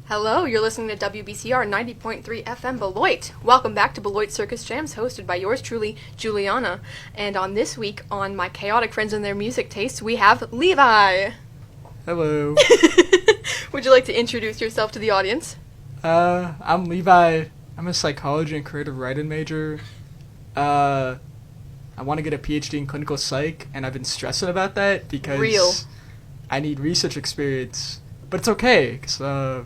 Hello, you're listening to WBCR 90.3 FM Beloit. Welcome back to Beloit Circus Jams, hosted by yours truly, Julianna. And on this week, on My Chaotic Friends and Their Music Tastes, we have Levi. Hello. Would you like to introduce yourself to the audience? I'm Levi. I'm a psychology and creative writing major. I want to get a PhD in clinical psych, and I've been stressing about that because I need research experience. But it's okay, because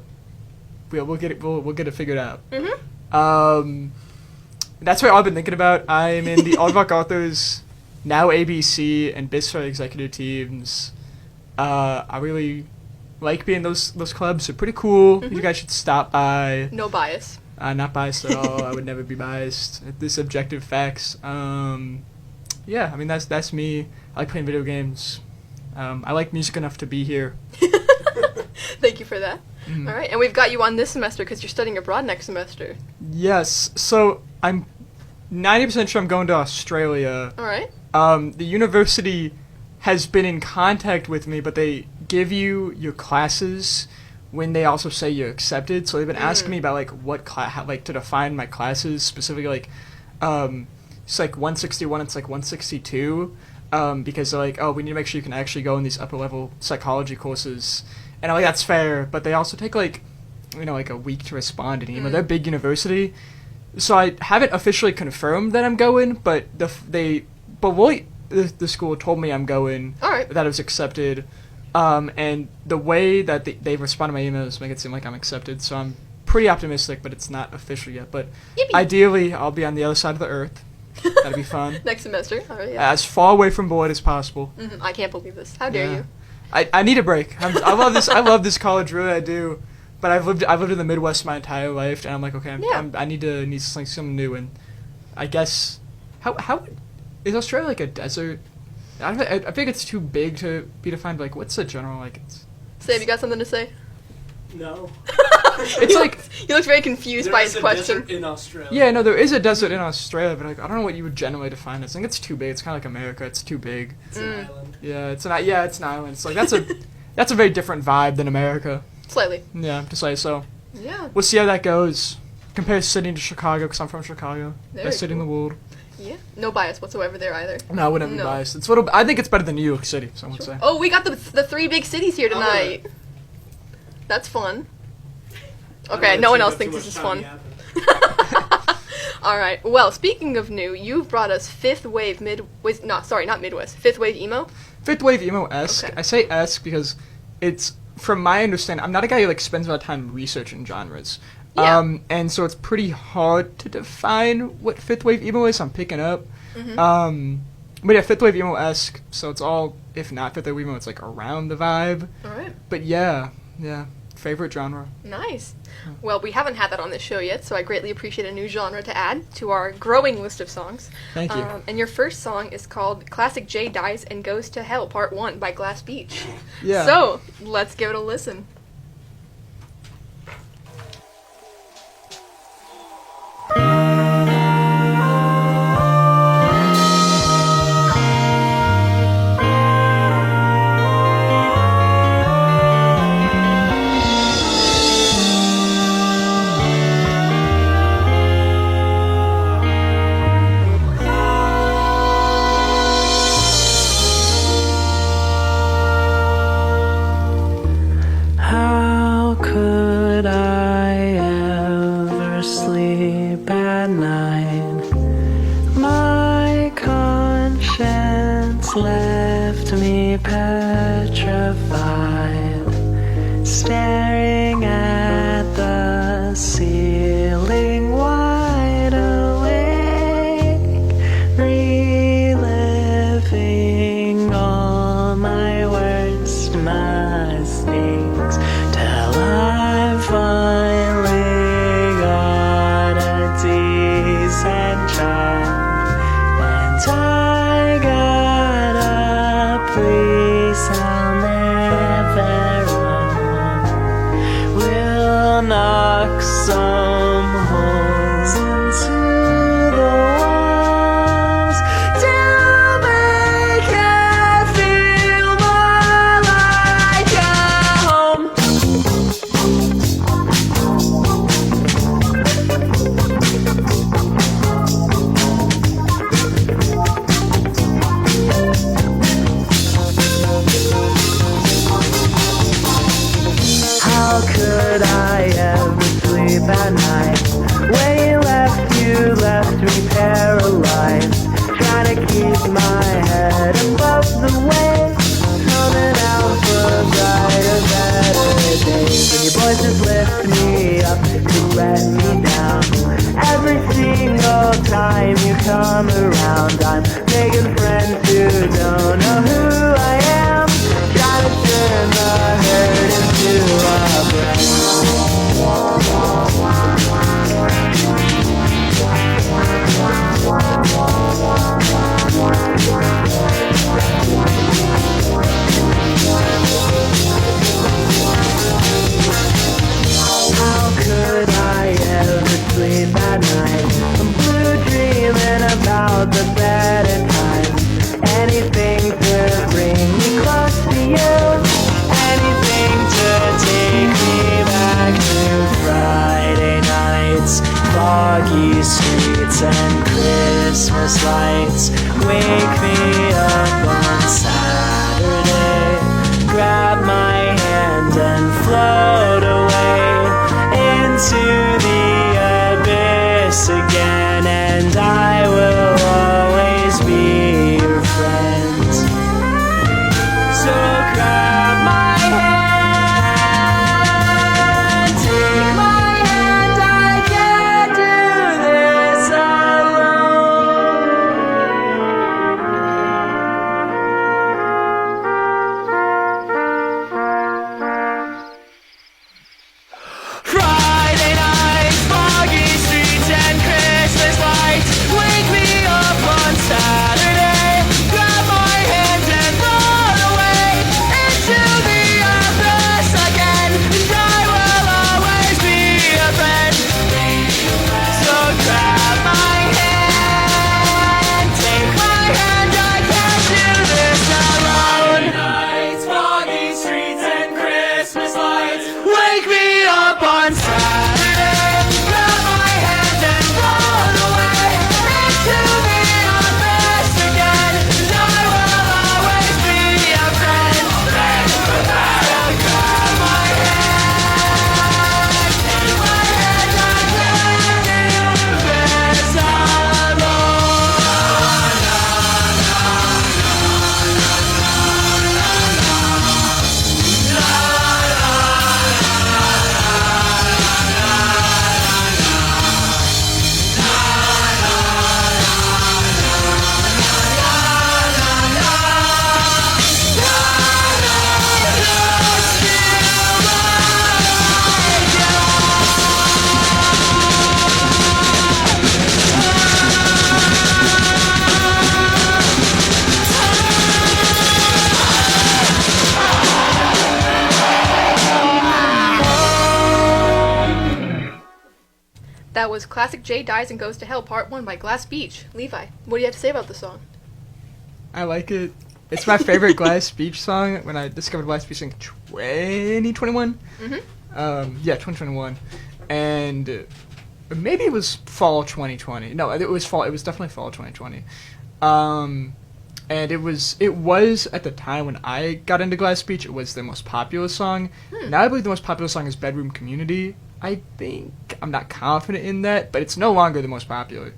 we'll get it figured out. Mm-hmm. That's what I've been thinking about. I'm in the Aardvark Authors, now ABC, and BISFA executive teams. I really like being those clubs. They're pretty cool. Mm-hmm. You guys should stop by. No bias. Not biased at all. I would never be biased. This objective facts. Yeah, I mean that's me. I like playing video games. I like music enough to be here. Thank you for that. Mm-hmm. All right, and we've got you on this semester because you're studying abroad next semester. Yes. So I'm 90% sure I'm going to Australia. All right. The university has been in contact with me, but they give you your classes when they also say you're accepted. So they've been asking me about like what to define my classes specifically. Like, it's like 161. It's like 162. Because they're like, oh, we need to make sure you can actually go in these upper level psychology courses. And I'm like, that's fair, but they also take like a week to respond to email. They're a big university, so I haven't officially confirmed that I'm going, but Beloit, the school told me I'm going. All right. That I was accepted, and the way that they respond to my emails make it seem like I'm accepted. So I'm pretty optimistic, but it's not official yet. But Yippee. Ideally, I'll be on the other side of the earth. That'd be fun. Next semester. All right. Yeah. As far away from Beloit as possible. Mm-hmm. I can't believe this. How dare you? I need a break. I love this. I love this college, really. I do. But I've lived in the Midwest my entire life, and I'm like, okay, I need something new. And I guess how is Australia like a desert? I think it's too big to be defined. But like, what's the general like? Have you got something to say? No. It's he looks very confused by his question. Desert in Australia. Yeah, no, there is a desert in Australia, but like, I don't know what you would generally define as. I think it's too big. It's kind of like America. It's too big. It's an island. Yeah, it's an island. It's like that's a very different vibe than America. Slightly. Yeah, to say so. Yeah. We'll see how that goes. Compare Sydney to Chicago, because I'm from Chicago. Very Best city in the world. Yeah. No bias whatsoever there either. No, I wouldn't be biased. I think it's better than New York City, someone would say. Oh, we got the three big cities here tonight. That's fun. Okay, no one else thinks this is fun. All right. Well, speaking of new, you've brought us fifth wave fifth wave emo. Fifth wave emo-esque. Okay. I say esque because it's, from my understanding, I'm not a guy who like spends a lot of time researching genres. Yeah. And so it's pretty hard to define what fifth wave emo is. I'm picking up. Mm-hmm. But yeah, fifth wave emo-esque. So it's all, if not fifth wave emo, it's like around the vibe. All right. But yeah. Favorite genre. Nice. Well, we haven't had that on this show yet, so I greatly appreciate a new genre to add to our growing list of songs. Thank you. And your first song is called Classic J Dies and Goes to Hell, Part 1 by Glass Beach. Yeah. So, let's give it a listen. Left me petrified, staring at the ceiling, wide awake, reliving all my worst mistakes, till I finally got a decent job, and I got a place I'll never run. We'll knock some holes into the walls to make it feel more like a home. at night. When you left me paralyzed. Trying to keep my head above the waves. Coming out for brighter, better days. And your boys just lift me up to let me down. Every single time you come around, I'm making friends who don't know who I am. Trying to turn the hurt into a friend. How could I ever sleep at night? I'm blue dreaming about the better times. Anything to bring me close to you. Anything to take me back to Friday nights. Foggy streets and Christmas lights. Wake me up on Saturday. Grab my hand and float away into the abyss again, and I will always be your friend. So grab my hand, take my hand, I can't do this alone. Friday nights, foggy streets and Christmas lights. Wake me up on Saturday. Grab my hand and run away into the abyss again, and I will always be a friend. So grab my hand, take my hand, I can't do this alone. Nights, foggy streets and Christmas lights. Wake me up on Saturday. Grab my hand and run away into the abyss again, and I will always be a friend. So grab my hand, take my hand, I can't do this That was Classic J Dies and Goes to Hell Part 1 by Glass Beach. Levi, what do you have to say about the song? I like it. It's my favorite Glass Beach song. When I discovered Glass Beach in 2021. Yeah, 2021, and maybe it was fall 2020. No, it was fall. It was definitely fall 2020. And it was at the time when I got into Glass Beach. It was their most popular song. Now I believe the most popular song is Bedroom Community. I think I'm not confident in that, but it's no longer the most popular.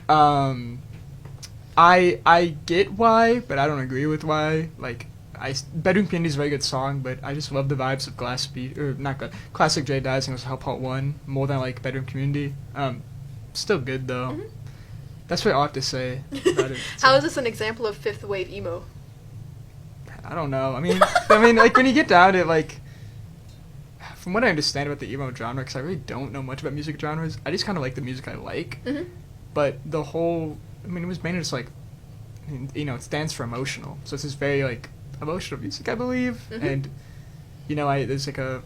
I get why, but I don't agree with why. Like, Bedroom Community is a very good song, but I just love the vibes of Glass Beach, or not good. Classic J Dies and Goes to Hell Part 1 more than I like Bedroom Community. Still good though. That's what I have to say about it. How is this an example of fifth wave emo? I don't know. I mean, like when you get down to like, from what I understand about the emo genre, because I really don't know much about music genres, I just kind of like the music I like. But the whole, it was mainly just like, it stands for emotional. So it's just very like emotional music, I believe. And, there's like I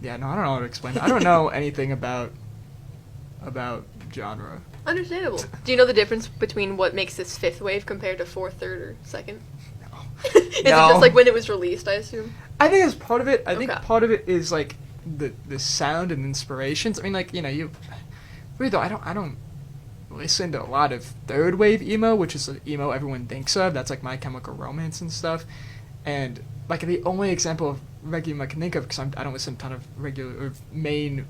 don't know how to explain it. I don't know anything about genre. Understandable. Do you know the difference between what makes this fifth wave compared to fourth, third, or second? No. Is it just like when it was released, I assume? I think that's part of it. I think part of it is like the sound and inspirations. I mean, like, you really though, I don't listen to a lot of third wave emo, which is the emo everyone thinks of. That's like My Chemical Romance and stuff. And like the only example of regular emo I can think of, because I don't listen to a ton of regular or main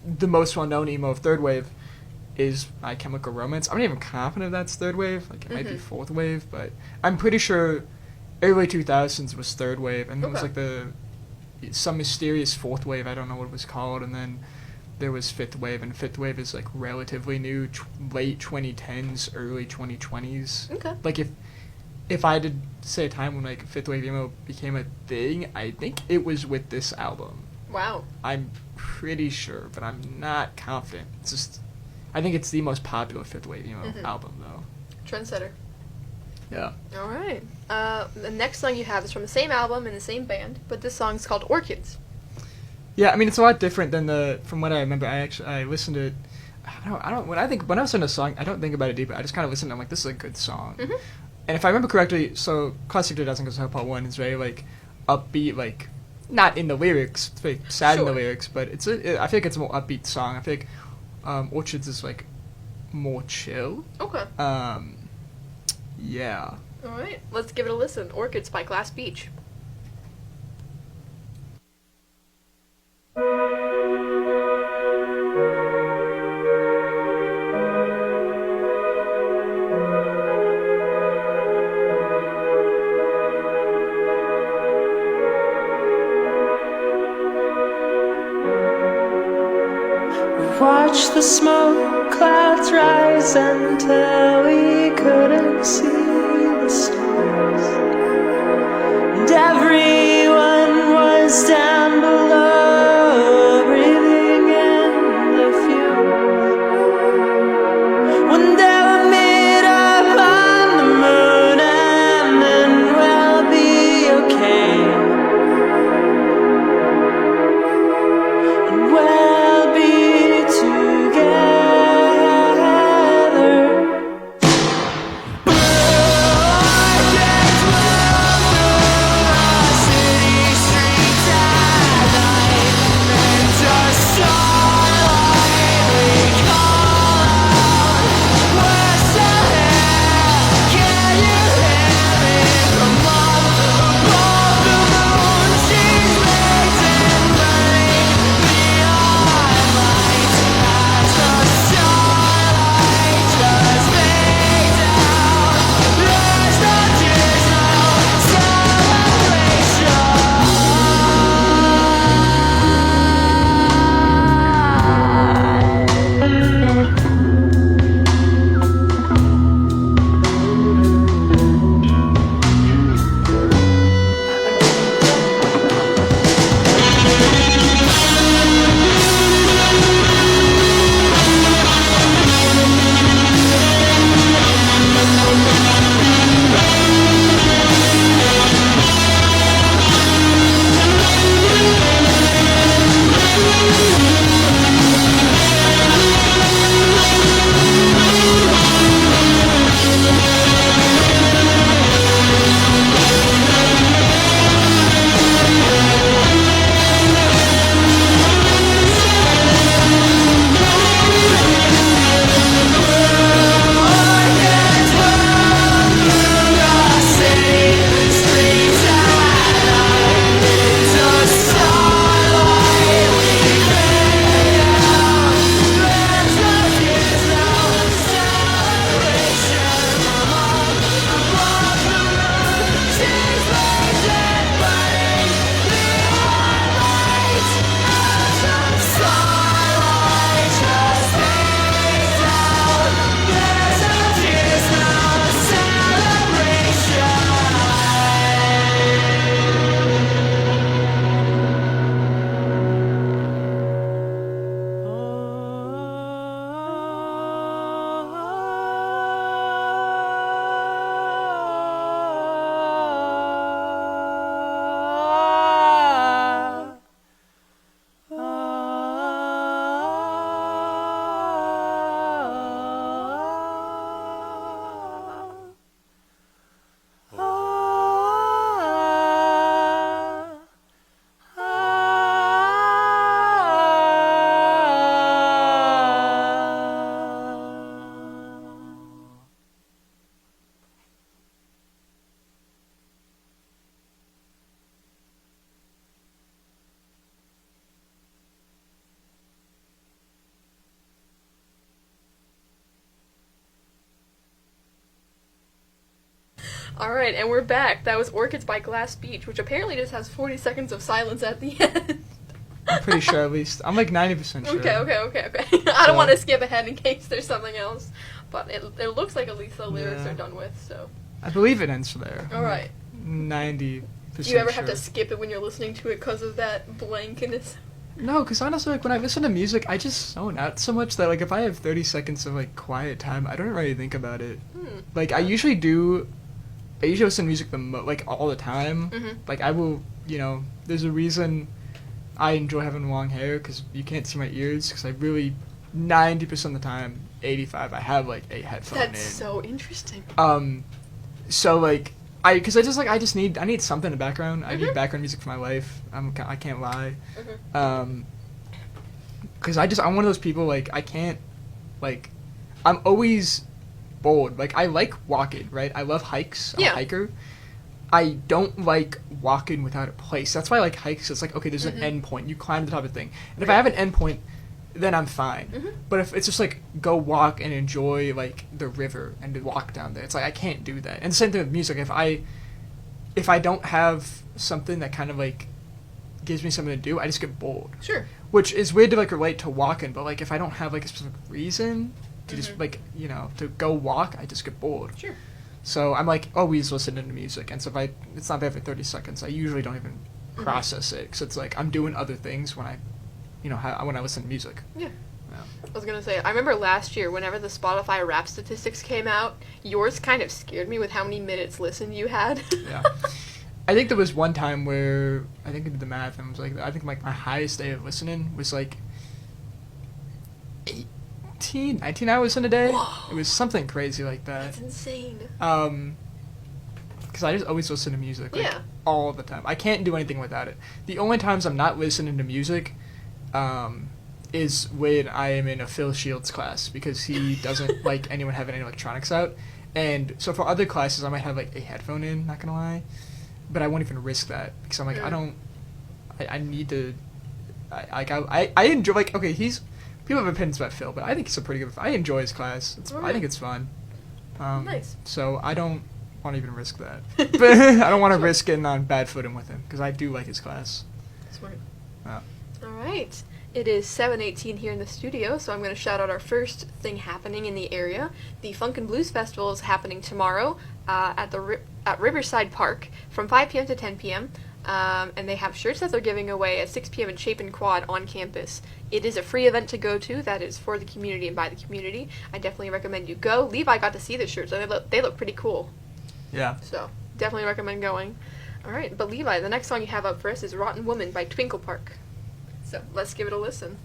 the most well-known emo of third wave is My Chemical Romance. I'm not even confident that's third wave. Like, it might be fourth wave, but I'm pretty sure early 2000s was third wave, and it was like some mysterious fourth wave. I don't know what it was called, and then there was fifth wave, and fifth wave is like relatively new, late 2010s, early 2020s. Okay. Like if I did say a time when like fifth wave emo became a thing, I think it was with this album. Wow. I'm pretty sure, but I'm not confident. It's just, I think it's the most popular fifth wave emo album though. Trendsetter. Yeah. All right. The next song you have is from the same album and the same band, but this song's called Orchids. Yeah, I mean it's a lot different than from what I remember. I listened to it. When I listen to a song, I don't think about it deeply. I just kind of listen. I'm like, this is a good song. Mm-hmm. And if I remember correctly, so Classic 2000 Goes Hell Part 1 is very like upbeat, like not in the lyrics, it's very sad in the lyrics, but I feel like it's a more upbeat song. I feel like Orchids is like more chill. Okay. Yeah. All right. Let's give it a listen. Orchids by Glass Beach. Watch the smoke clouds rise until we couldn't see the stars, and everyone was down below, breathing in the fumes. One day we'll meet up on the moon, and then we'll be okay, and we'll be together. Blue orchids bloom through our city streets. All right, and we're back. That was Orchids by Glass Beach, which apparently just has 40 seconds of silence at the end. I'm pretty sure, at least. I'm like 90% sure. Okay. I don't want to skip ahead in case there's something else. But it looks like at least the lyrics Yeah. are done with, so. I believe it ends there. All right. 90%. Do you ever have sure. to skip it when you're listening to it because of that blankness? No, because honestly, like when I listen to music, I just zone out so much that like if I have 30 seconds of like quiet time, I don't really think about it. Like I usually listen to music like all the time. Mhm. Like I will, there's a reason I enjoy having long hair because you can't see my ears because I really 90% of the time, 85, I have like a headphone in. That's so interesting. So like I need something in the background. I need background music for my life. I can't lie. Because I'm one of those people like I can't like I'm always bored. Like I like walking, right? I love hikes. I'm a hiker. I don't like walking without a place. That's why I like hikes. It's like okay, there's an end point. You climb to the top of the thing, and if I have an end point, then I'm fine. But if it's just like go walk and enjoy like the river and to walk down there, it's like I can't do that. And the same thing with music. If I don't have something that kind of like gives me something to do, I just get bored. Sure. Which is weird to like relate to walking, but like if I don't have like a specific reason to just like to go walk, I just get bored. Sure. So I'm like always listening to music, and so if it's not there for 30 seconds, I usually don't even process it because it's like I'm doing other things when I when I listen to music. Yeah. I was gonna say, I remember last year, whenever the Spotify rap statistics came out, yours kind of scared me with how many minutes listened you had. Yeah. I think there was one time where, I think I did the math, and it was like, I think like my highest day of listening was like 19 hours in a day. Whoa. It was something crazy like That's that. insane. Because I just always listen to music, like, Yeah. all the time. I can't do anything without it. The only times I'm not listening to music, is when I am in a Phil Shields class because he doesn't like anyone having any electronics out. And so for other classes, I might have like a headphone in, not gonna lie, but I won't even risk that because I'm like, I need to, I enjoy, like, okay, people have opinions about Phil, but I think he's a pretty good, I enjoy his class. I think it's fun. Nice. So I don't want to even risk that. But I don't want to risk getting on bad footing with him because I do like his class. Smart. Yeah. All right. It is 7:18 here in the studio, so I'm going to shout out our first thing happening in the area. The Funk and Blues Festival is happening tomorrow at Riverside Park from 5 p.m. to 10 p.m. And they have shirts that they're giving away at 6 p.m. in Chapin Quad on campus. It is a free event to go to that is for the community and by the community. I definitely recommend you go. Levi got to see the shirts, and they look pretty cool. Yeah. So definitely recommend going. All right, but Levi, the next song you have up for us is Rotten Woman by Twinkle Park. So let's give it a listen.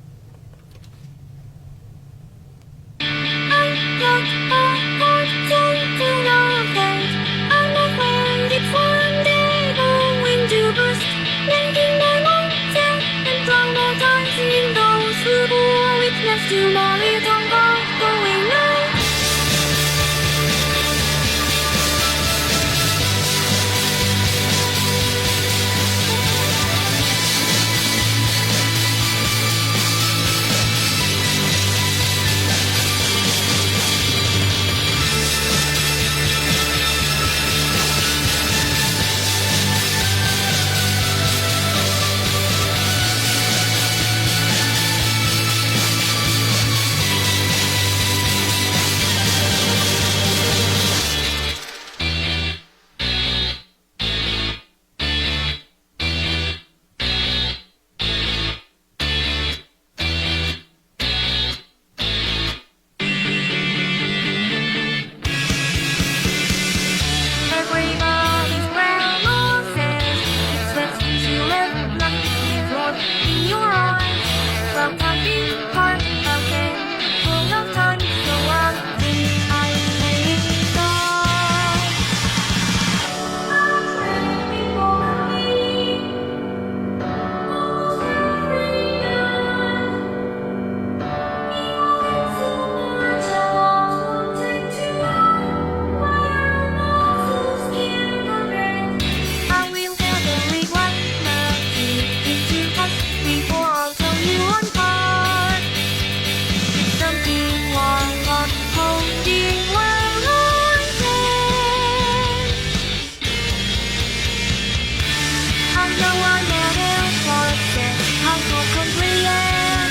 我咁 brilliant，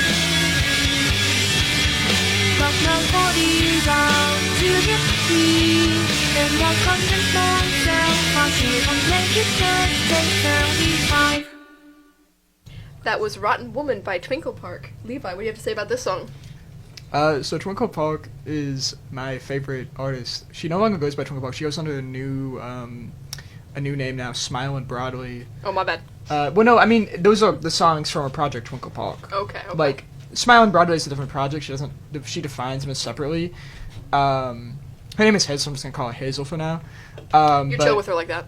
各樣科技就照一次，人日咁一方向，發時咁靚一正常啲快。 That was Rotten Woman by Twinkle Park. Levi, what do you have to say about this song? So Twinkle Park is my favorite artist. She no longer goes by Twinkle Park. She goes under a new name now, Smilin' Broadly. Oh, my bad. Well, no, I mean those are the songs from her project Twinkle Park. Okay. Like Smilin' Broadway is a different project. She defines them as separately. Her name is Hazel. I'm just gonna call her Hazel for now. You're chill with her like that.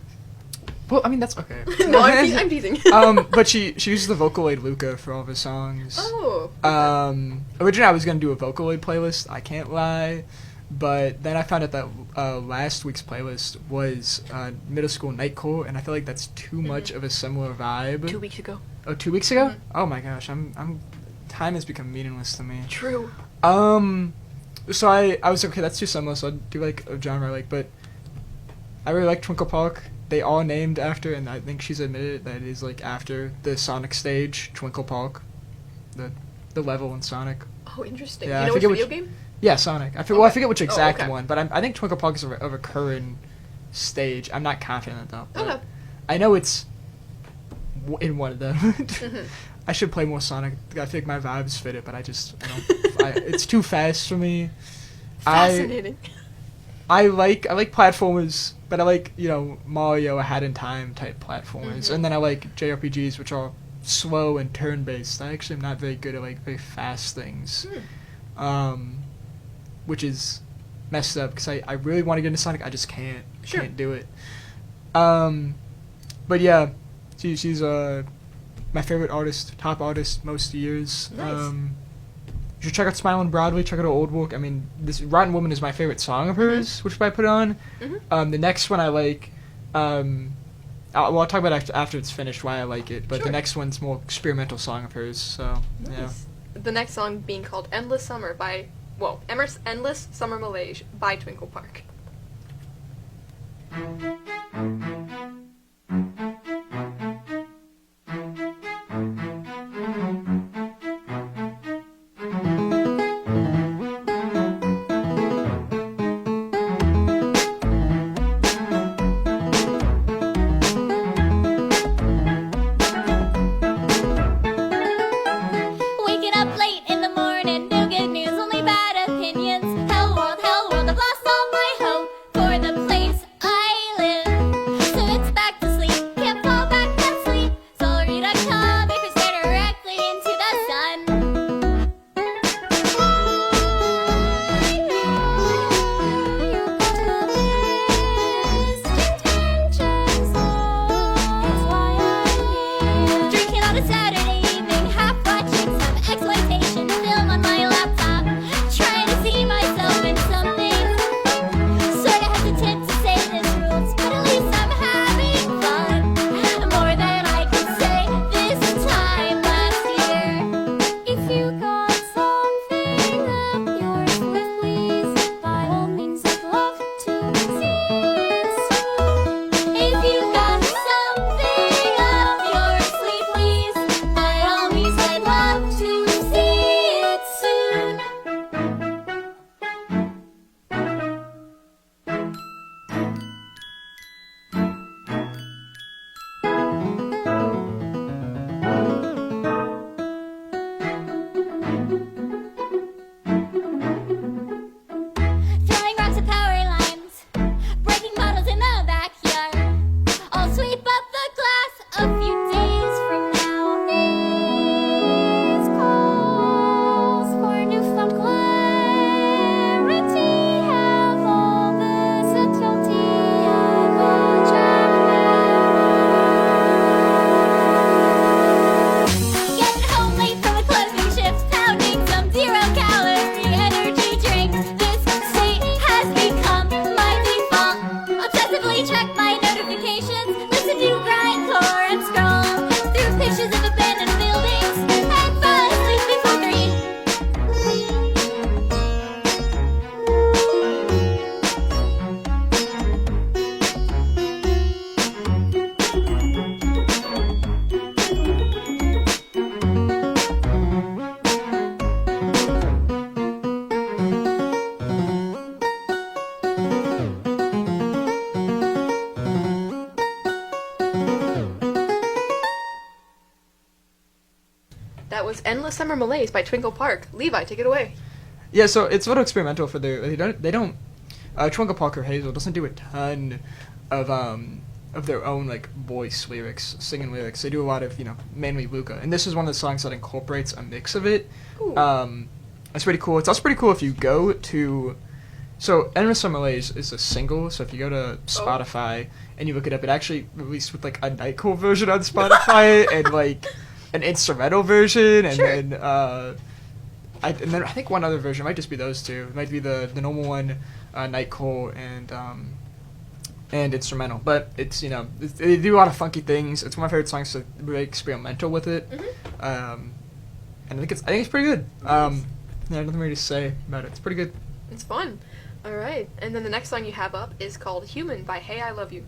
Well, I mean that's okay. No, I'm teasing. But she uses the Vocaloid Luca for all of her songs. Oh. Originally I was gonna do a Vocaloid playlist. I can't lie, but then I found out that last week's playlist was middle school nightcore, and I feel like that's too much of a similar vibe. 2 weeks ago. Oh, 2 weeks ago? Oh my gosh, I'm time has become meaningless to me. True. So I was like, okay, that's too similar, so I'd do like a genre I like, but I really like Twinkle Park. They all named after, and I think she's admitted that it is like after the Sonic stage, Twinkle Park, the level in Sonic. Oh, interesting. Yeah, you I know which forget video which- game? Yeah, Sonic. I forget which exact okay. one, but I think Twinkle Park is a recurring stage. I'm not confident though. But Okay. I know it's in one of them. I should play more Sonic. I think my vibes fit it, but I don't. It's too fast for me. Fascinating. I like platformers, but I like Mario A Hat in Time type platformers, and then I like JRPGs, which are slow and turn based. I actually am not very good at like very fast things, which is messed up because I really want to get into Sonic. I just can't do it. But yeah, she's my favorite artist, top artist most years. Nice. You should check out Smilin' Broadway, check out her old work. I mean, this Rotten Woman is my favorite song of hers, which I put on. The next one I like, I'll talk about after it's finished why I like it, but the next one's more experimental song of hers, so, yeah. The next song being called Endless Summer by, Endless Summer Malaise by Twinkle Park. Waking up late in the morning, no good news, only bad opinions. Hell world, I've lost all my hope for the place I live. So Endless Summer Malaise by Twinkle Park. Levi, take it away. Yeah, so it's a little experimental for they don't Twinkle Park or Hazel doesn't do a ton of their own like voice lyrics, singing lyrics. They do a lot of, mainly Luca. And this is one of the songs that incorporates a mix of it. Ooh. It's pretty cool. It's also pretty cool if you go to so Endless Summer Malaise is a single, so if you go to Spotify and you look it up, it actually released with like a Nightcore version on Spotify and like an instrumental version and Sure. then and then I think one other version might just be those two. It might be the normal one, Nightcore and instrumental. But it's they do a lot of funky things. It's one of my favorite songs. So really experimental with it, and I think it's pretty good. Yeah, nothing really to say about it. It's pretty good. It's fun. All right. And then the next song you have up is called Human by Hey I Love You.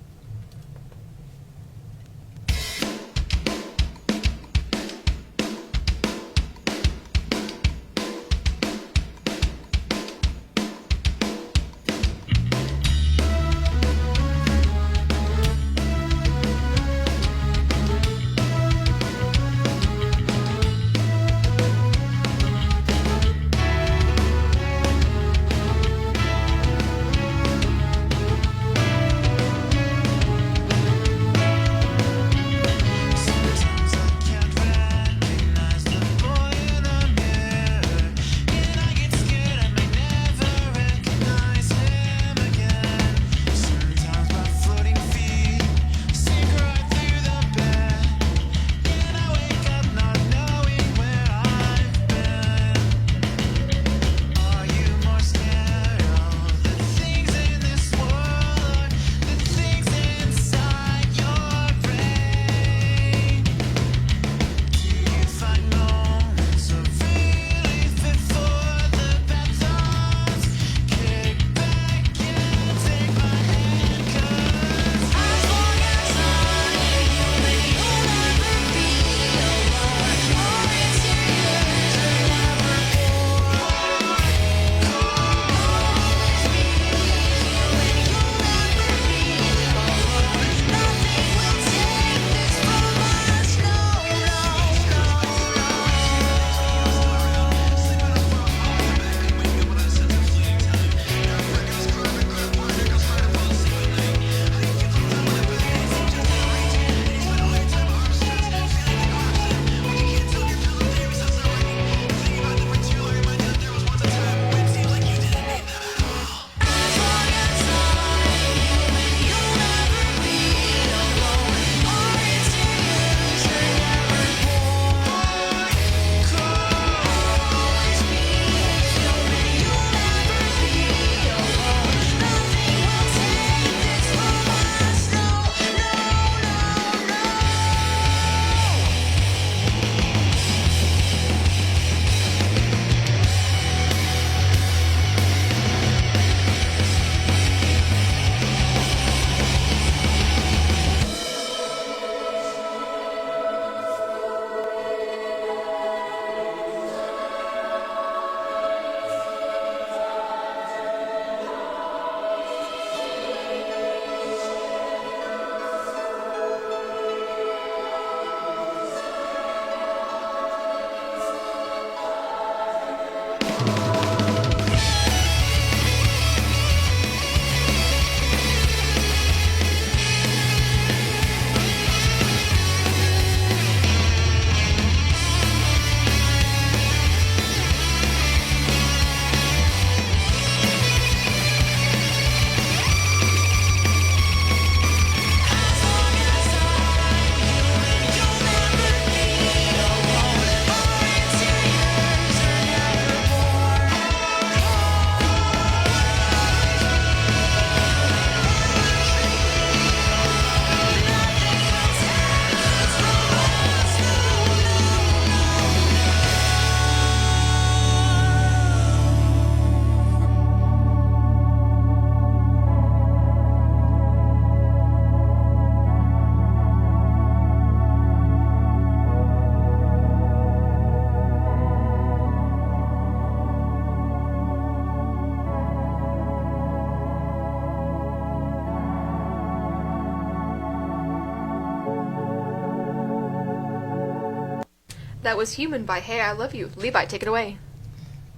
That was Human by Hey I Love You. Levi, take it away.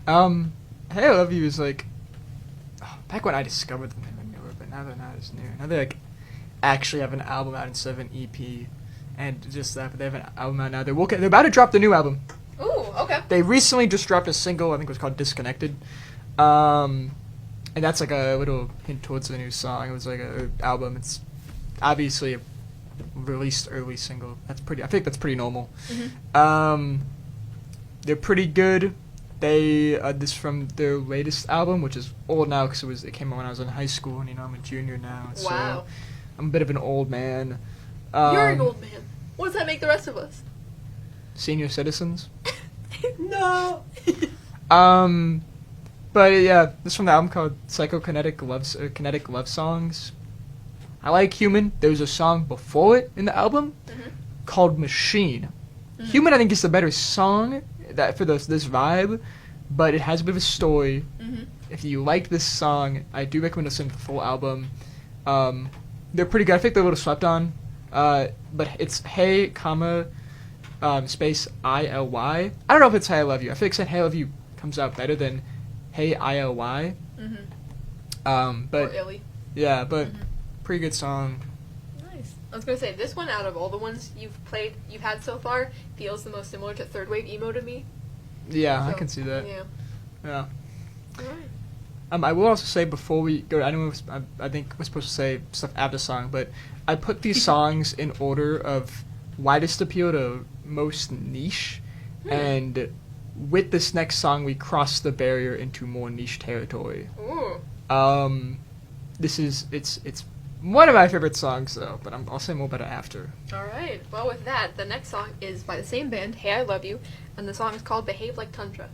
Hey I Love You is like, back when I discovered them, they were newer, but now they're not as new. Now they like actually have an album out instead of an EP, and just that, but they have an album out now. They're about to drop the new album. Ooh, okay. They recently just dropped a single, I think it was called Disconnected. And that's like a little hint towards the new song. It was like a album. It's obviously a released early single. I think that's pretty normal. Mm-hmm. They're pretty good. They this from their latest album, which is old now because it came out when I was in high school, and I'm a junior now. So Wow. I'm a bit of an old man. You're an old man. What does that make the rest of us? Senior citizens. No. But yeah, this is from the album called Psychokinetic Kinetic Love Songs. I like Human. There's a song before it in the album called Machine. Human, I think, is the better song for this vibe, but it has a bit of a story. If you like this song, I do recommend listening to the full album. They're pretty good. I think they're a little slept on, but it's Hey, space ILY. I don't know if it's Hey I Love You. I feel like saying Hey I Love You comes out better than Hey ILY. But Or Illy. yeah, but pretty good song. Nice. I was gonna say, this one out of all the ones you've had so far, feels the most similar to third wave emo to me. Yeah, I So, can see that. Yeah. Yeah. Alright. I will also say before we go, I think we're supposed to say stuff after the song, but I put these songs in order of widest appeal to most niche, and with this next song we cross the barrier into more niche territory. Ooh. It's one of my favorite songs though, but I'll say more about it after. Alright. Well, with that, the next song is by the same band, Hey I Love You, and the song is called Behave Like Tundra.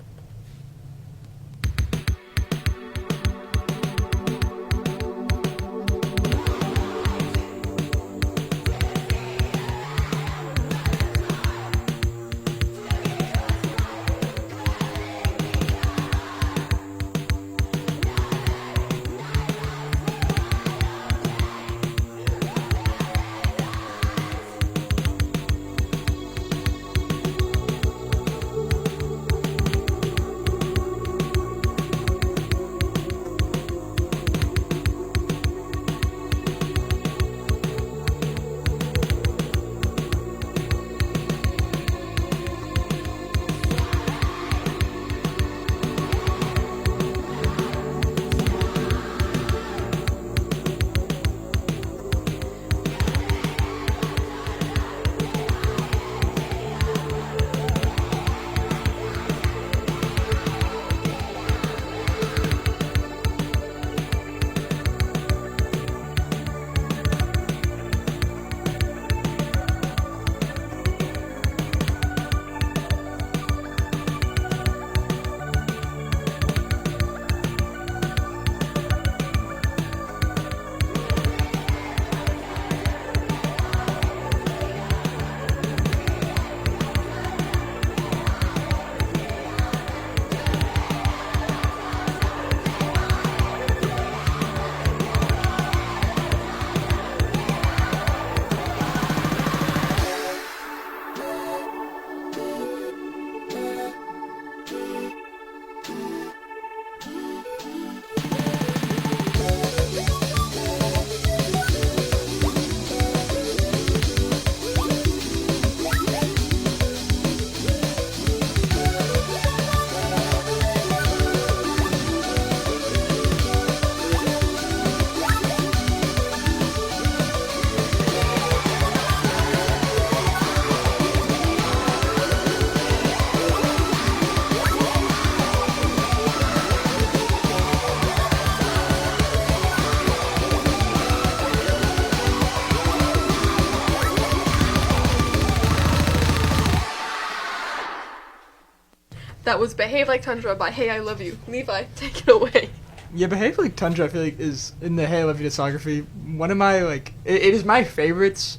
That was Behave Like Tundra by Hey I Love You. Levi, take it away. Yeah, Behave Like Tundra, I feel like, is, in the Hey I Love You discography, one of my, like, it is my favorites.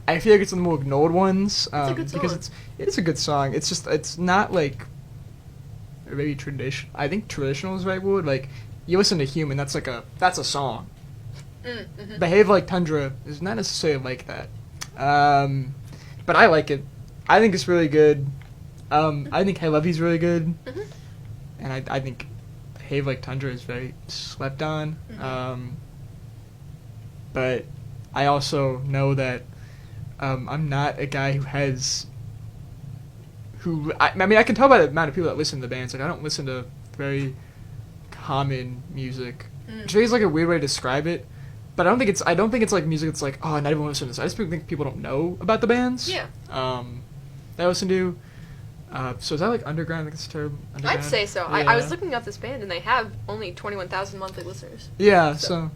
I feel like it's one of the more ignored ones. It's a good song. Because it is a good song. It's just, it's not, like, maybe traditional. I think traditional is the right word. Like, you listen to Human, that's a song. Behave Like Tundra is not necessarily like that. But I like it. I think it's really good. I think Hey Lovey's really good, Mhm. and I think Hey Like Tundra is very slept on. But I also know that I'm not a guy I mean, I can tell by the amount of people that listen to the bands. Like, I don't listen to very common music. Which is like a weird way to describe it. But I don't think it's like music that's like, oh, not everyone listens to this. I just think people don't know about the bands. Yeah. That I listen to. So is that like underground? I think it's a term. Underground? I'd say so. Yeah. I was looking up this band, and they have only 21,000 monthly listeners. Yeah, So- so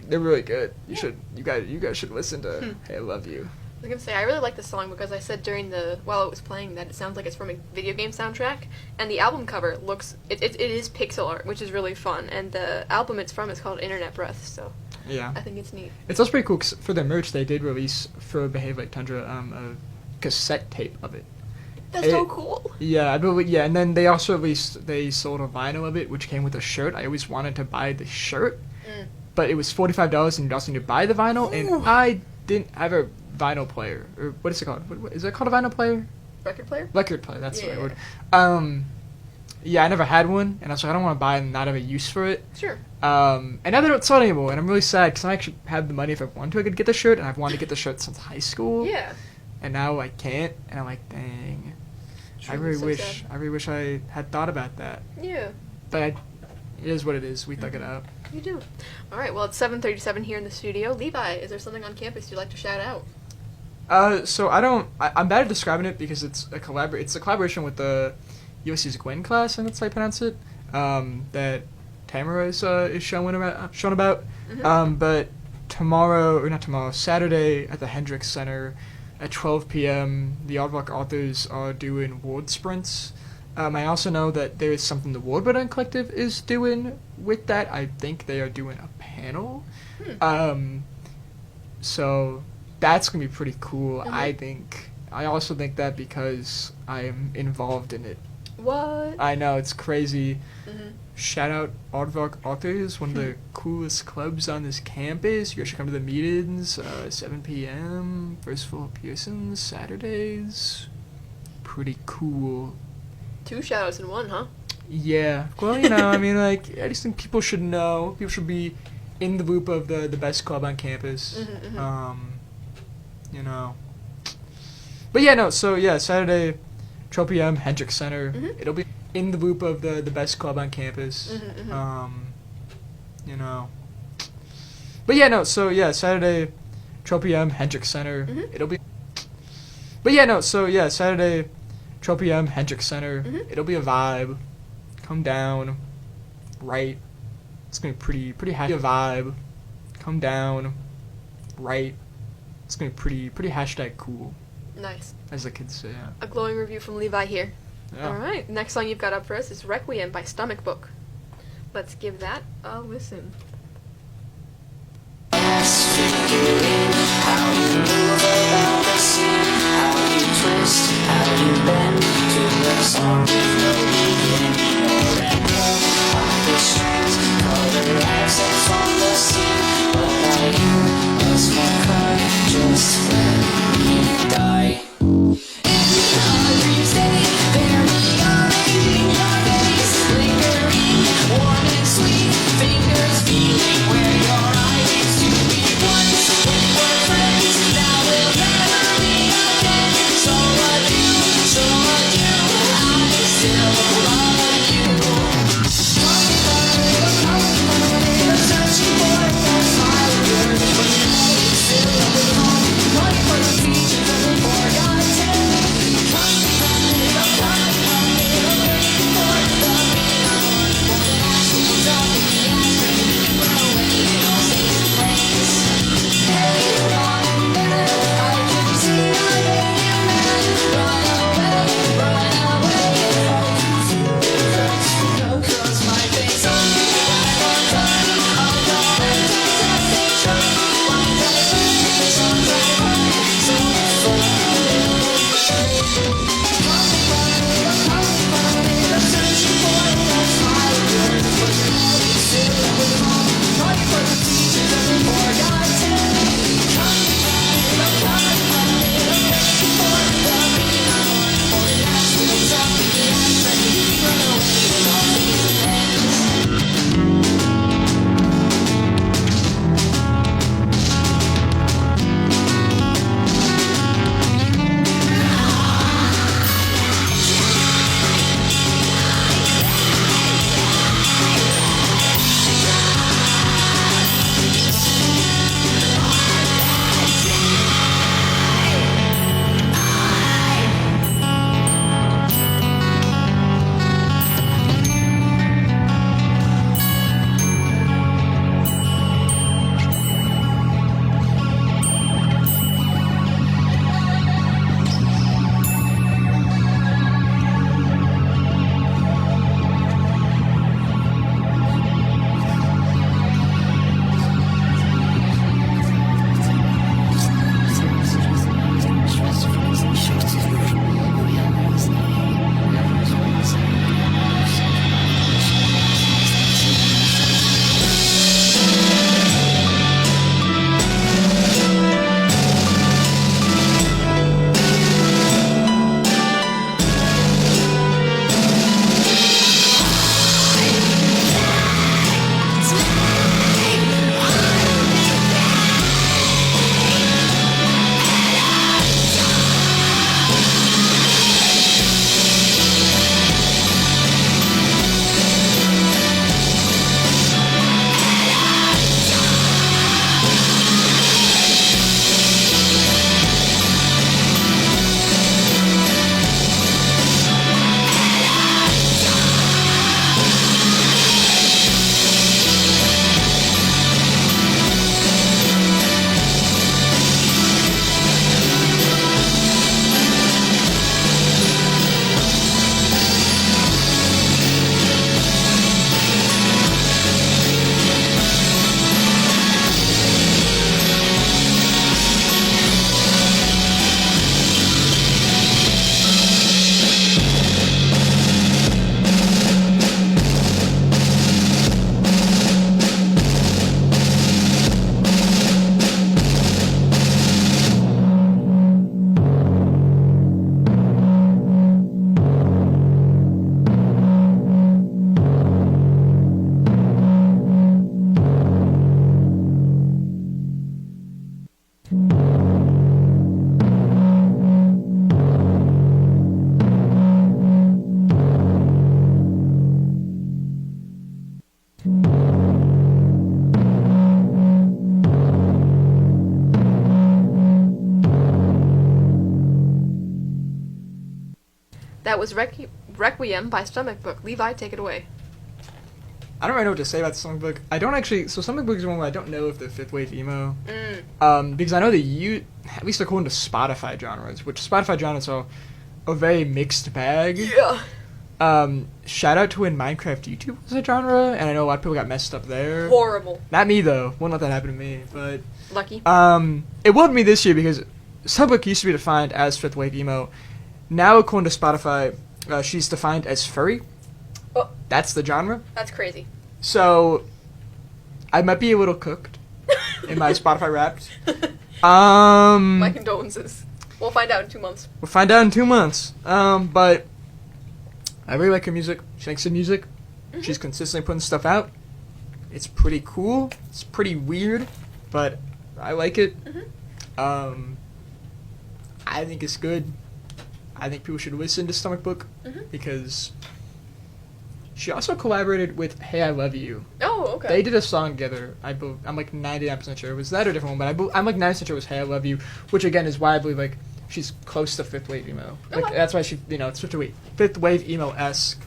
they're really good. You guys should listen to Hey I Love You. I was gonna say I really like this song because I said while it was playing that it sounds like it's from a video game soundtrack, and the album cover looks it is pixel art, which is really fun, and the album it's from is called Internet Breath, so Yeah. I think it's neat. It's also pretty cool 'cause for their merch they did release for Behave Like Tundra a cassette tape of it. That's so cool. Yeah, I believe. Yeah, and then they also they sold a vinyl of it, which came with a shirt. I always wanted to buy the shirt, but it was $45, and you also need to buy the vinyl. And I didn't have a vinyl player, or what is it called? What is it called? A vinyl player? Record player? Record player. That's the right Yeah. word. Yeah, I never had one, and I was like, I don't want to buy it and not have a use for it. Sure. And now they don't sell it anymore, and I'm really sad because I actually had the money if I wanted to. I could get the shirt, and I've wanted to get the shirt since high school. Yeah. And now I can't, and I'm like, dang. I Truly really so wish. sad. I really wish I had thought about that. Yeah. But it is what it is. We thug it out. You do. All right. Well, it's 7:37 here in the studio. Levi, is there something on campus you'd like to shout out? So I'm bad at describing it because it's a collaboration with the USC's Gwen class, I think that's how you pronounce it. That Tamara is showing about. But Saturday at the Hendricks Center at 12 p.m. the Aardvark authors are doing ward sprints. I also know that there is something the Wardburn Collective is doing with that. I think they are doing a panel. So that's going to be pretty cool, I think. I also think that because I am involved in it. What? I know, it's crazy. Shout out Aardvark Authors, one of the coolest clubs on this campus. You guys should come to the meetings, 7 p.m. First floor Pearson's, Saturdays. Pretty cool. 2 shout-outs in one, huh? Yeah. Well, you know, I mean, like, I just think people should know. People should be in the loop of the best club on campus. You know. But yeah, no, so yeah, Saturday, 12 p.m., Hendricks Center. It'll be in the loop of the best club on campus. You know. But yeah, no, so yeah, Saturday, 12 p.m., Hendricks Center. It'll be. But yeah, no, so yeah, Saturday, 12 p.m., Hendricks Center. It'll be a vibe. Come down. Right. It's gonna be pretty happy. A vibe. Come down. Right. It's gonna be pretty hashtag cool, Nice. as the kids say. Yeah. A glowing review from Levi here. Yeah. All right. Next song you've got up for us is Requiem by Stomach Book. Let's give that a listen. That was Requiem by Stomach Book. Levi, take it away. I don't really know what to say about Stomach Book. I don't actually. So Stomach Book is one where I don't know if they're fifth wave emo. Because I know that at least according to Spotify genres, which Spotify genres are a very mixed bag. Yeah. Shout out to when Minecraft YouTube was a genre, and I know a lot of people got messed up there. Horrible. Not me though. Wouldn't let that happen to me. But Lucky. it will me this year because Stomach Book used to be defined as fifth wave emo. Now according to Spotify, she's defined as furry. Oh. That's the genre. That's crazy. So, I might be a little cooked in my Spotify Wrapped. My condolences. We'll find out in 2 months. We'll find out in 2 months. But I really like her music. She makes good music. Mm-hmm. She's consistently putting stuff out. It's pretty cool. It's pretty weird, but I like it. Mm-hmm. I think it's good. I think people should listen to Stomach Book because she also collaborated with Hey I Love You. Oh, okay. They did a song together. I'm like 99% sure it was that or a different one, but I'm like 99% sure it was Hey I Love You, which again is why I believe like she's close to fifth wave emo. Like Okay. that's why she it's fifth wave emo-esque.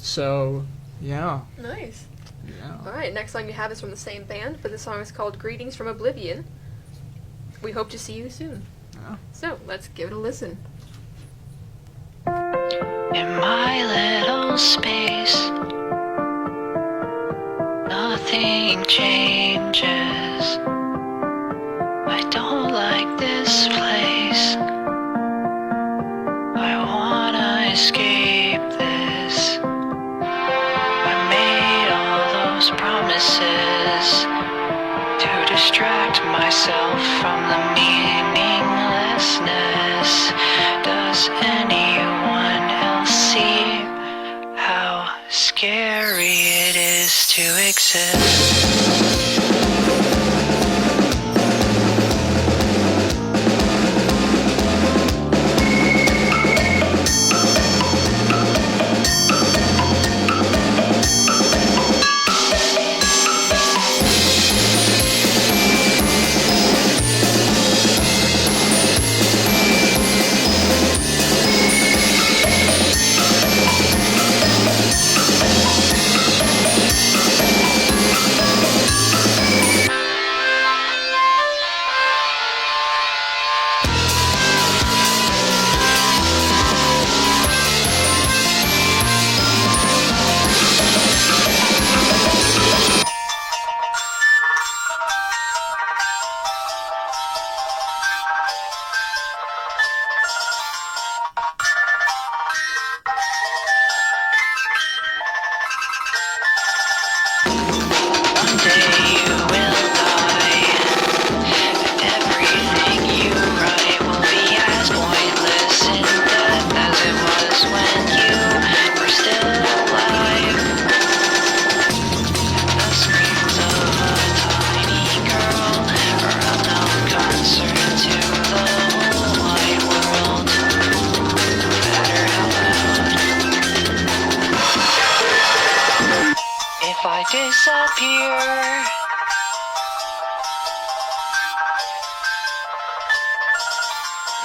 So yeah. Nice. Yeah. All right, next song you have is from the same band, but the song is called Greetings from Oblivion. We hope to see you soon. Yeah. So, let's give it a listen. In my little space, nothing changes. I don't like this place. I wanna escape this. I made all those promises to distract myself from the meaninglessness. Does anyone else see how scary it is to exist? If I disappear,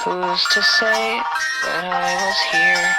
who's to say that I was here?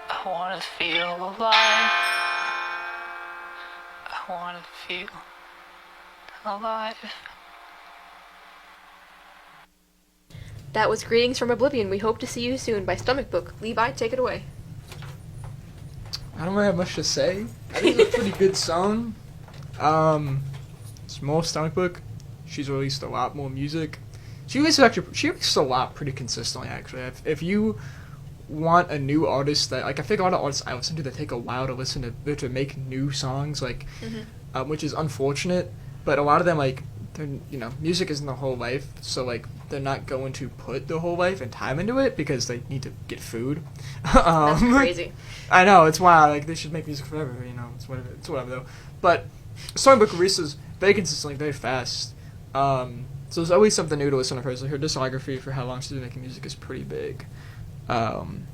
I wanna feel alive. I wanna feel alive. That was Greetings from Oblivion. We hope to see you soon by Stomach Book. Levi, take it away. I don't really have much to say. I think it's a pretty good song. Small Stomach Book. She's released a lot more music. She releases a lot pretty consistently, actually. If you want a new artist that, like, I think a lot of artists I listen to that take a while to listen to make new songs, like, which is unfortunate. But a lot of them, like, music isn't the whole life, so, like, they're not going to put the whole life and time into it because they need to get food. That's crazy. I know, it's wild. Like, they should make music forever, it's whatever though. But Songbook releases very consistently, very fast. So there's always something new to listen to her. So her discography for how long she's been making music is pretty big. And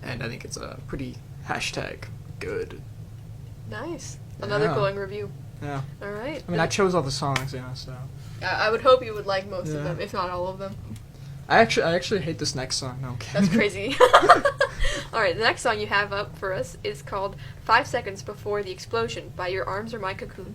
I think it's a pretty #good. Nice. Another Yeah. glowing review. Yeah. All right. I mean, I chose all the songs, so. I would hope you would like most of Yeah. them, if not all of them. I actually hate this next song. No, I'm kidding. That's crazy. All right, the next song you have up for us is called 5 Seconds Before the Explosion by Your Arms Are My Cocoon.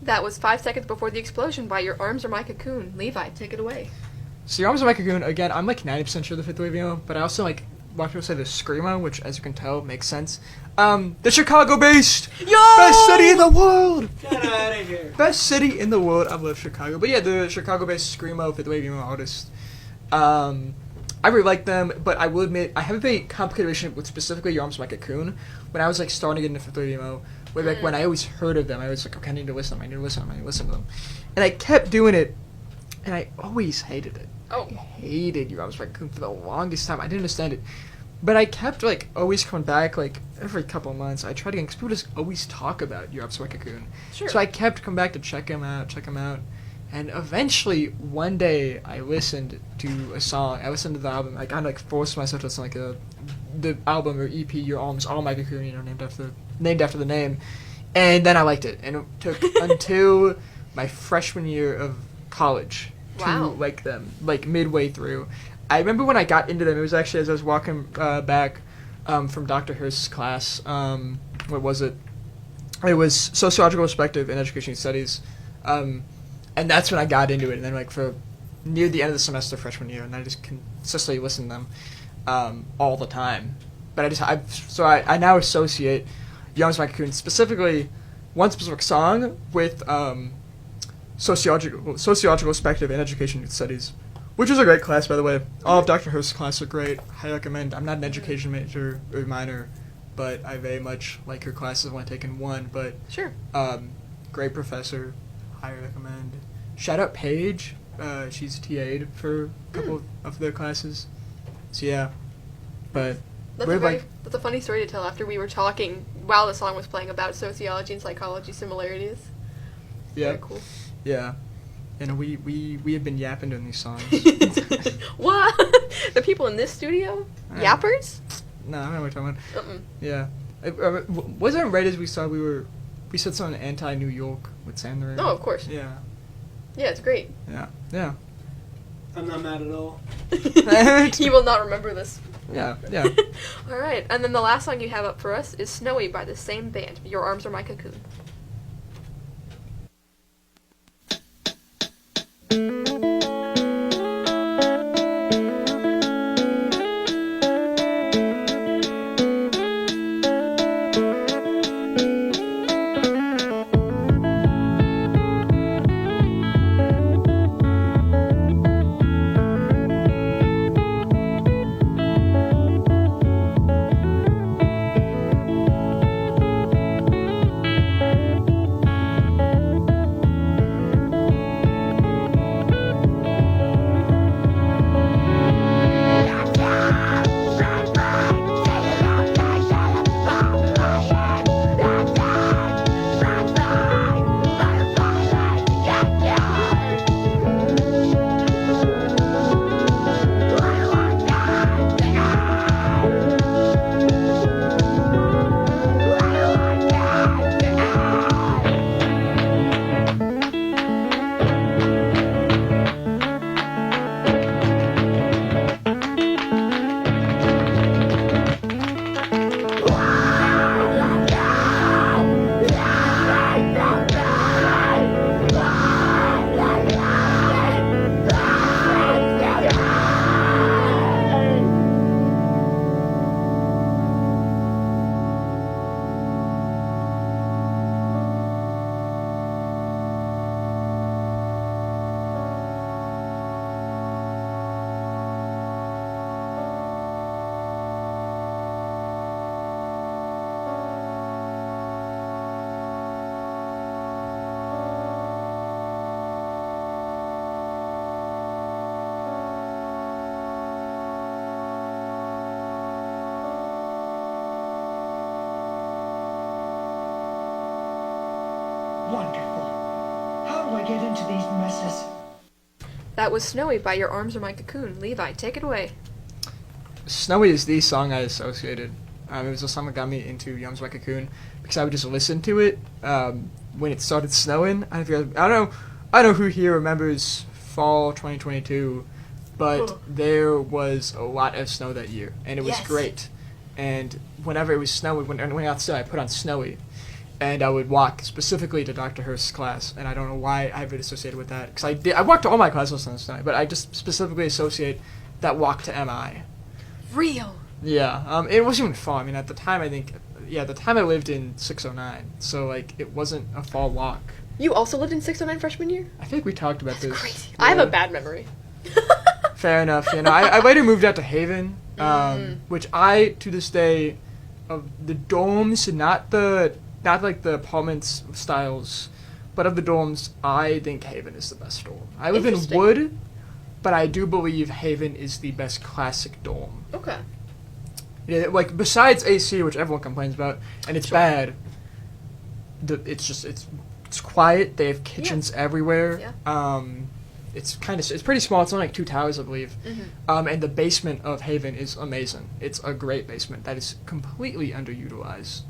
That was 5 seconds before the explosion by Your Arms Are My Cocoon. Levi, take it away. So Your Arms Are My Cocoon, again, I'm like 90% sure the fifth wave emo, but I also like watch people say the screamo, which as you can tell makes sense. The Chicago-based best city in the world. Get out of here. Best city in the world. I love Chicago, but yeah, the Chicago-based screamo fifth wave emo artist. I really like them, but I will admit I have a very complicated relationship with specifically Your Arms Are My Cocoon. When I was like starting to get into fifth wave emo, way back when I always heard of them, I was like, okay, I need to listen to them, and I kept doing it, and I always hated it. Oh. I hated Your Arms Are My Cocoon for the longest time. I didn't understand it. But I kept, like, always coming back, like, every couple of months. I tried again, because people just always talk about Your Arms Are My Cocoon. Sure. So I kept coming back to check them out. And eventually, one day, I listened to a song. I listened to the album. I kind of, like, forced myself to listen to, like, the album or EP, Your Arms Are My Cocoon, you know, named after the name. And then I liked it. And it took until my freshman year of college to like them, like, midway through. I remember when I got into them, it was actually as I was walking back from Dr. Hurst's class. What was it? It was Sociological Perspective in Education Studies. And that's when I got into it. And then, like, for near the end of the semester freshman year, and I just consistently listened to them all the time. But I now associate Your Arms Are My Cocoon, specifically one specific song, with Sociological Perspective in Education Studies. Which was a great class, by the way. All of Dr. Hurst's classes are great. I recommend. I'm not an education major or minor, but I very much like her classes. I've only taken one, but Sure. Great professor. I recommend. Shout out Paige. She's TA'd for a couple of their classes. So yeah, but That's a funny story to tell after we were talking while the song was playing about sociology and psychology similarities. Yeah, Very cool. Yeah. And we have been yapping during these songs. What? The people in this studio? Yappers? No, I don't know what you're talking about. Mm-mm. Yeah. Wasn't it right as we saw we said something anti-New York with Sandra? Oh, of course. Yeah. Yeah, it's great. Yeah. I'm not mad at all. He will not remember this. Yeah. All right, and then the last song you have up for us is Snowy by the same band, Your Arms Are My Cocoon. Wonderful. How do I get into these messes? That was Snowy by Your Arms Are My Cocoon. Levi, take it away. Snowy is the song I associated. It was the song that got me into Your Arms Are My Cocoon because I would just listen to it when it started snowing. I don't know who here remembers fall 2022, but there was a lot of snow that year, and it was great. And whenever it was snowing, when I went outside, I put on Snowy, and I would walk specifically to Dr. Hurst's class, and I don't know why I have it associated with that, because I walked to all my classes last night, but I just specifically associate that walk to MI. Real. Yeah, it wasn't even fall. I mean, at the time, at the time I lived in 609, so, like, it wasn't a fall walk. You also lived in 609 freshman year? I think we talked about this. Crazy. I have a bad memory. Fair enough. You know, I later moved out to Haven, which to this day, of the dorms, not like the apartments styles, but of the dorms, I think Haven is the best dorm. I live in Wood, but I do believe Haven is the best classic dorm. Okay. Yeah, like, besides AC, which everyone complains about, and it's bad, it's quiet, they have kitchens everywhere. Yeah. It's pretty small, it's only like 2 towers, I believe. And the basement of Haven is amazing. It's a great basement that is completely underutilized.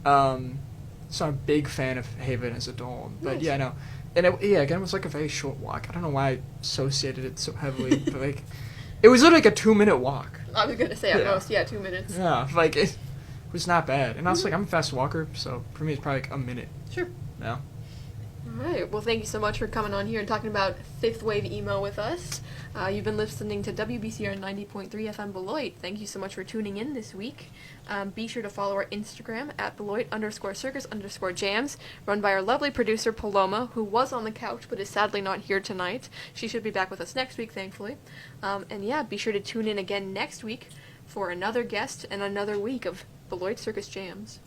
So I'm a big fan of Haven as a dorm. But Nice. yeah, no. And again, it was like a very short walk. I don't know why I associated it so heavily, but like, it was literally like a 2-minute walk. I was going to say at most, 2 minutes. Yeah, like, it was not bad. And I was like, I'm a fast walker, so for me it's probably like a minute. Sure. Yeah. All right. Well, thank you so much for coming on here and talking about fifth wave emo with us. You've been listening to WBCR 90.3 FM Beloit. Thank you so much for tuning in this week. Be sure to follow our Instagram at Beloit_Circus_Jams, run by our lovely producer Paloma, who was on the couch but is sadly not here tonight. She should be back with us next week, thankfully. And yeah, be sure to tune in again next week for another guest and another week of Beloit Circus Jams.